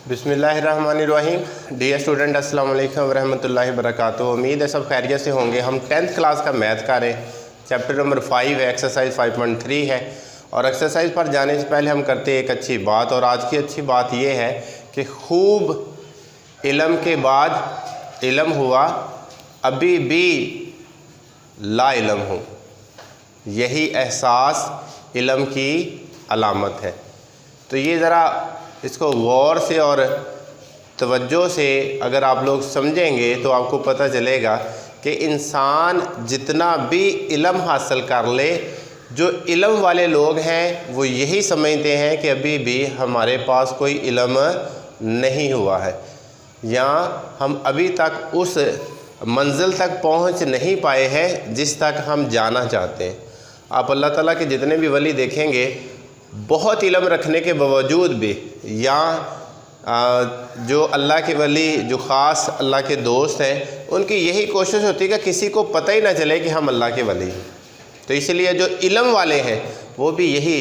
बिस्मिल्लाहिर्रहमानिर्रहीम। Dear student, अस्सलाम वालेकुम वरहमतुल्लाहि वबरकातुहू। उम्मीद है सब खैरियत से होंगे। हम 10th क्लास का मैथ कर रहे हैं। चैप्टर नंबर 5 है, एक्सरसाइज 5.3 है। और एक्सरसाइज पर जाने से पहले हम करते हैं एक अच्छी बात, और आज की अच्छी बात यह है कि खूब इल्म के बाद इल्म हुआ, अभी भी ला इल्म हूँ। यही एहसास इल्म की अलामत है। तो ये ज़रा इसको गौर से और तवज्जो से अगर आप लोग समझेंगे तो आपको पता चलेगा कि इंसान जितना भी इल्म हासिल कर ले, जो इल्म वाले लोग हैं वो यही समझते हैं कि अभी भी हमारे पास कोई इल्म नहीं हुआ है, या हम अभी तक उस मंजिल तक पहुंच नहीं पाए हैं जिस तक हम जाना चाहते हैं। आप अल्लाह ताला के जितने भी वली देखेंगे, बहुत इल्म रखने के बावजूद भी, या जो अल्लाह के वली जो ख़ास अल्लाह के दोस्त हैं, उनकी यही कोशिश होती है कि किसी को पता ही ना चले कि हम अल्लाह के वली हैं। तो इसलिए जो इल्म वाले हैं वो भी यही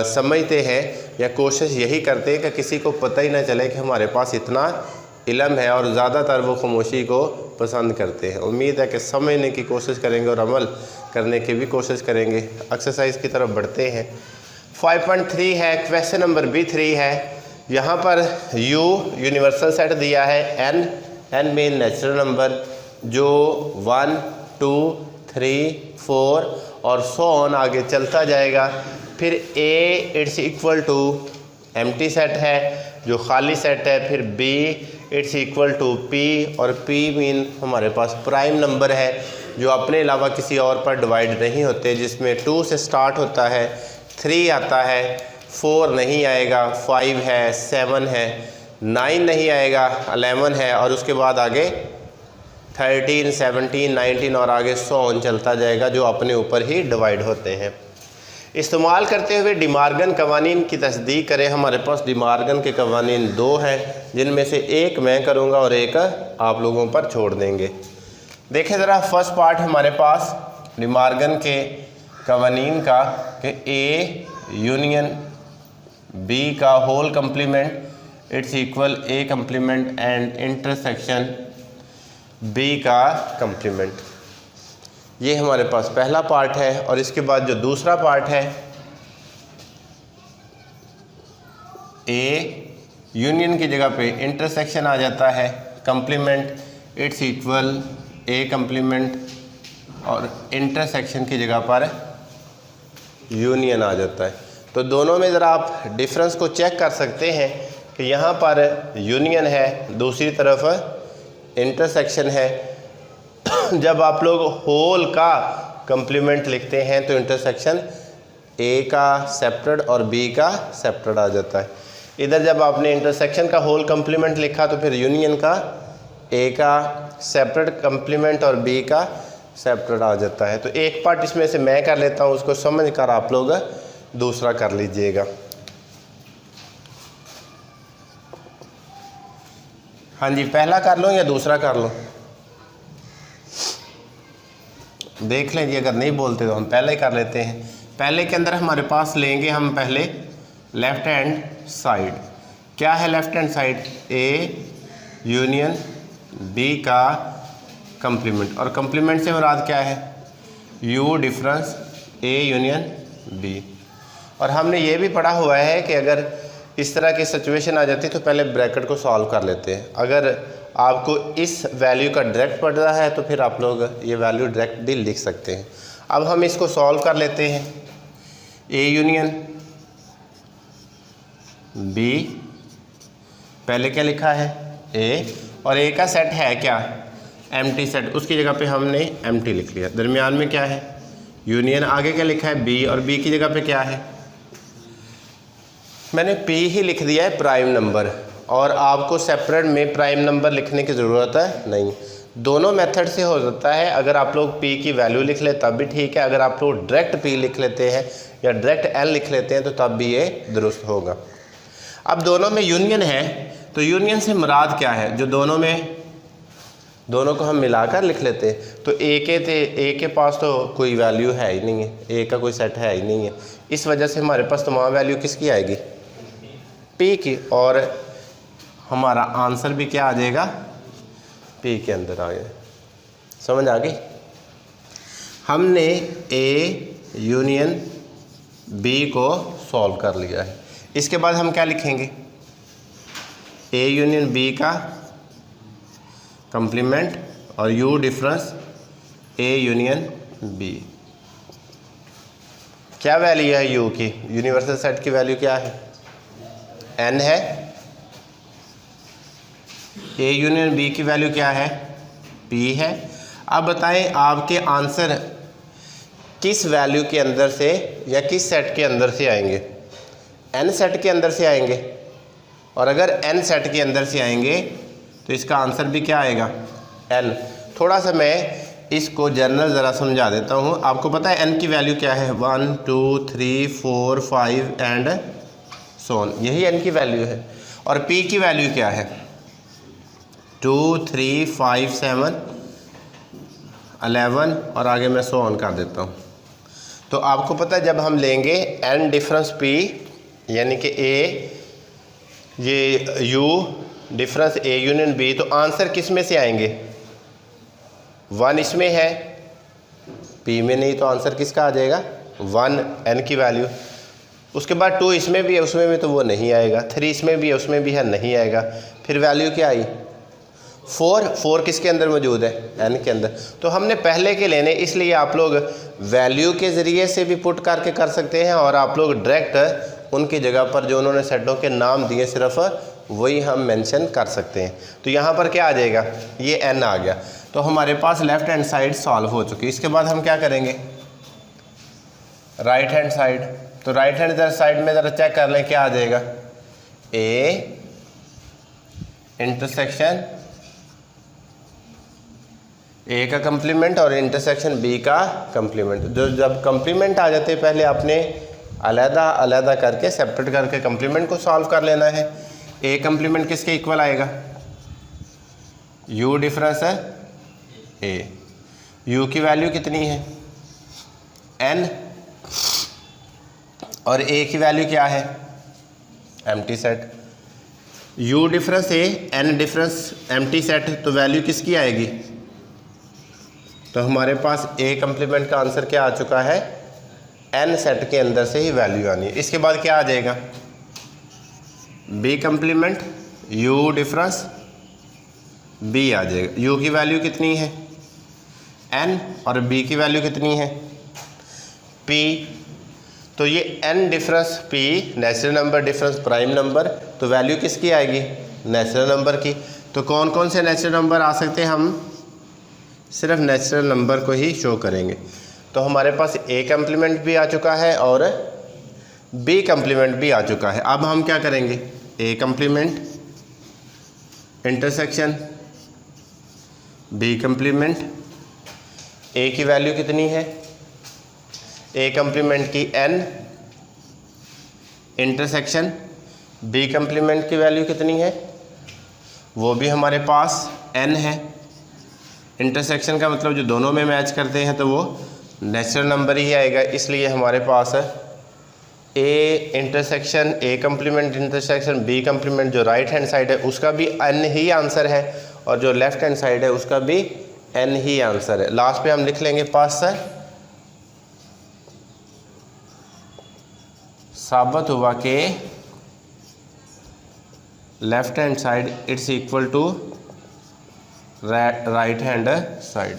समझते हैं या कोशिश यही करते हैं कि किसी को पता ही ना चले कि हमारे पास इतना इल्म है, और ज़्यादातर वो खामोशी को पसंद करते हैं। उम्मीद है कि समझने की कोशिश करेंगे और अमल करने की भी कोशिश करेंगे। एक्सरसाइज की तरफ बढ़ते हैं। 5.3 है, क्वेश्चन नंबर B3 है। यहाँ पर U यूनिवर्सल सेट दिया है, N में नेचुरल नंबर जो 1, 2, 3, 4 और सो ऑन आगे चलता जाएगा। फिर A it's equal to empty set है जो खाली सेट है। फिर B it's equal to P, और P मीन हमारे पास प्राइम नंबर है जो अपने अलावा किसी और पर डिवाइड नहीं होते, जिसमें 2 से स्टार्ट होता है, 3 आता है, 4 नहीं आएगा, 5 है, 7 है, 9 नहीं आएगा, 11 है, और उसके बाद आगे 13, 17, 19 और आगे 100 चलता जाएगा जो अपने ऊपर ही डिवाइड होते हैं। इस्तेमाल करते हुए डिमार्गन कवानीन की तस्दीक करें। हमारे पास डिमार्गन के कवानीन 2 हैं, जिनमें से एक मैं करूँगा और एक आप लोगों पर छोड़ देंगे। देखें ज़रा, फर्स्ट पार्ट हमारे पास डिमार्गन के कवानीन का कि A यूनियन B का whole complement it's equal A complement and intersection B का कम्प्लीमेंट। ये हमारे पास पहला पार्ट है। और इसके बाद जो दूसरा पार्ट है, A यूनियन की जगह पे इंटरसेक्शन आ जाता है, complement it's equal A complement, और इंटरसेक्शन की जगह पर यूनियन आ जाता है। तो दोनों में ज़रा आप डिफरेंस को चेक कर सकते हैं कि यहाँ पर यूनियन है, दूसरी तरफ इंटरसेक्शन है। जब आप लोग होल का कम्प्लीमेंट लिखते हैं तो इंटरसेक्शन A का सेपरेट और B का सेपरेट आ जाता है। इधर जब आपने इंटरसेक्शन का होल कम्प्लीमेंट लिखा तो फिर यूनियन का A का सेपरेट कम्प्लीमेंट और B का सेपरेट आ जाता है। तो एक पार्ट इसमें से मैं कर लेता हूँ, उसको समझ कर आप लोग दूसरा कर लीजिएगा। हाँ जी, पहला कर लो या दूसरा कर लो, देख लें जी। अगर नहीं बोलते तो हम पहले ही कर लेते हैं। पहले के अंदर हमारे पास लेंगे हम पहले लेफ़्ट हैंड साइड। क्या है left hand side? A union B का कम्प्लीमेंट, और कम्प्लीमेंट से मुराद क्या है? U difference A union B। और हमने ये भी पढ़ा हुआ है कि अगर इस तरह की सिचुएशन आ जाती है तो पहले ब्रैकेट को सॉल्व कर लेते हैं। अगर आपको इस वैल्यू का डायरेक्ट पड़ रहा है तो फिर आप लोग ये वैल्यू डायरेक्ट भी लिख सकते हैं। अब हम इसको सॉल्व कर लेते हैं। A यूनियन B, पहले क्या लिखा है? A, और A का सेट है क्या? एम्प्टी सेट, उसकी जगह पे हमने एम्प्टी लिख लिया। दरमियान में क्या है? यूनियन। आगे क्या लिखा है? B, और B की जगह पे क्या है? मैंने P ही लिख दिया है, प्राइम नंबर। और आपको सेपरेट में प्राइम नंबर लिखने की ज़रूरत है नहीं। दोनों मेथड से हो जाता है। अगर आप लोग P की वैल्यू लिख ले तब भी ठीक है, अगर आप लोग डायरेक्ट P लिख लेते हैं या डायरेक्ट L लिख लेते हैं तो तब भी ये दुरुस्त होगा। अब दोनों में यूनियन है, तो यूनियन से मुराद क्या है? जो दोनों को हम मिलाकर लिख लेते हैं। तो A के पास तो कोई वैल्यू है ही नहीं है, A का कोई सेट है ही नहीं है। इस वजह से हमारे पास तमाम वैल्यू किसकी आएगी? P की। और हमारा आंसर भी क्या आ जाएगा, पी के अंदर आ गया। समझ आ गई। हमने ए यूनियन बी को सॉल्व कर लिया है। इसके बाद हम क्या लिखेंगे, ए यूनियन बी का कंप्लीमेंट और U difference A union B. क्या वैल्यू है यू की, यूनिवर्सल सेट की वैल्यू क्या है, एन है। ए यूनियन बी की वैल्यू क्या है, पी है। अब बताएं आपके आंसर किस वैल्यू के अंदर से या किस सेट के अंदर से आएंगे, एन सेट के अंदर से आएंगे। और अगर एन सेट के अंदर से आएंगे तो इसका आंसर भी क्या आएगा, एन। थोड़ा सा मैं इसको जनरल ज़रा समझा देता हूँ। आपको पता है एन की वैल्यू क्या है, 1 2 3 4 5 एंड सो ऑन, यही एन की वैल्यू है। और पी की वैल्यू क्या है, 2 3 5 7 11 और आगे मैं सो ऑन कर देता हूँ। तो आपको पता है जब हम लेंगे एन डिफरेंस पी यानी कि ए ये U difference A union B, तो आंसर किस में से आएंगे, 1 इसमें है, पी में नहीं, तो आंसर किसका आ जाएगा 1 एन की वैल्यू। उसके बाद 2 इसमें भी है, उसमें भी तो वो नहीं आएगा, 3 इसमें भी है, उसमें भी है, नहीं आएगा। फिर वैल्यू क्या आई 4 किसके अंदर मौजूद है, एन के अंदर। तो हमने पहले के लेने, इसलिए आप लोग वैल्यू के ज़रिए से भी पुट करके कर सकते हैं और आप लोग डायरेक्ट उनकी जगह पर जो उन्होंने सेटों के नाम दिए सिर्फ वही हम मेंशन कर सकते हैं। तो यहाँ पर क्या आ जाएगा, ये एन आ गया। तो हमारे पास लेफ़्ट हैंड साइड सॉल्व हो चुकी। इसके बाद हम क्या करेंगे, राइट हैंड साइड। तो राइट हैंड साइड में ज़रा चेक कर लें क्या आ जाएगा, ए इंटरसेक्शन ए का कंप्लीमेंट और इंटरसेक्शन बी का कंप्लीमेंट। जो जब कंप्लीमेंट आ जाते पहले आपने अलहदा अलहदा करके सेपरेट करके कंप्लीमेंट को सॉल्व कर लेना है। ए कंप्लीमेंट किसके इक्वल आएगा, यू डिफरेंस है ए, यू की वैल्यू कितनी है एन और ए की वैल्यू क्या है empty set. U difference A N difference empty set, तो वैल्यू किसकी आएगी, तो हमारे पास ए कंप्लीमेंट का आंसर क्या आ चुका है, एन सेट के अंदर से ही वैल्यू आनी है। इसके बाद क्या आ जाएगा, B complement U difference B आ जाएगा। यू की वैल्यू कितनी है एन और बी की वैल्यू कितनी है पी। तो ये N difference P natural number difference prime number, तो वैल्यू किसकी आएगी, नेचुरल नंबर की। तो कौन कौन से नेचुरल नंबर आ सकते हैं, हम सिर्फ नेचुरल नंबर को ही शो करेंगे। तो हमारे पास ए कंप्लीमेंट भी आ चुका है और बी कंप्लीमेंट भी आ चुका है। अब हम क्या करेंगे, ए कंप्लीमेंट इंटरसेक्शन बी कंप्लीमेंट। ए की वैल्यू कितनी है, ए कंप्लीमेंट की एन, इंटरसेक्शन बी कंप्लीमेंट की वैल्यू कितनी है, वो भी हमारे पास एन है। इंटरसेक्शन का मतलब जो दोनों में मैच करते हैं तो वो नेचुरल नंबर ही आएगा, इसलिए हमारे पास A intersection A complement intersection B complement जो राइट हैंड साइड है उसका भी एन ही आंसर है और जो लेफ्ट हैंड साइड है उसका भी एन ही आंसर है। लास्ट पे हम लिख लेंगे पास से साबित हुआ कि left hand side it's equal to right hand side.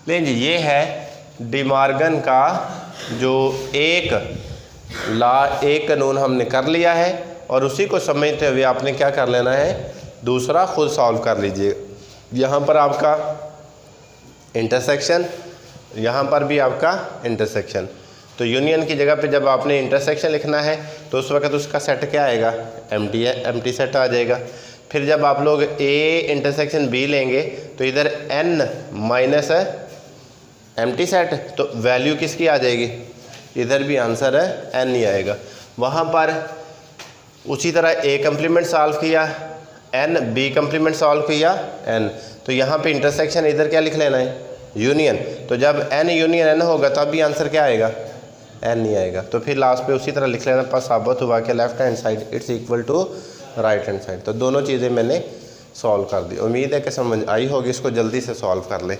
लेकिन ये है डिमॉर्गन का जो एक कानून हमने कर लिया है और उसी को समझते हुए आपने क्या कर लेना है, दूसरा खुद सॉल्व कर लीजिए। यहाँ पर आपका इंटरसेक्शन, यहाँ पर भी आपका इंटरसेक्शन। तो यूनियन की जगह पे जब आपने इंटरसेक्शन लिखना है तो उस वक्त उसका सेट क्या आएगा, एम्प्टी सेट आ जाएगा। फिर जब आप लोग ए इंटरसेक्शन बी लेंगे तो इधर एन माइनस एम्प्टी सेट, तो वैल्यू किसकी आ जाएगी, इधर भी आंसर है एन ही आएगा। वहाँ पर उसी तरह ए कंप्लीमेंट सॉल्व किया एन, बी कंप्लीमेंट सॉल्व किया एन, तो यहाँ पे इंटरसेक्शन इधर क्या लिख लेना है, यूनियन। तो जब एन यूनियन एन होगा तब भी आंसर क्या आएगा, एन नहीं आएगा। तो फिर लास्ट पे उसी तरह लिख लेना, पास साबित हुआ कि left hand side it's equal to right hand side. तो दोनों चीज़ें मैंने सॉल्व कर दी। उम्मीद है कि समझ आई होगी, इसको जल्दी से सॉल्व कर ले।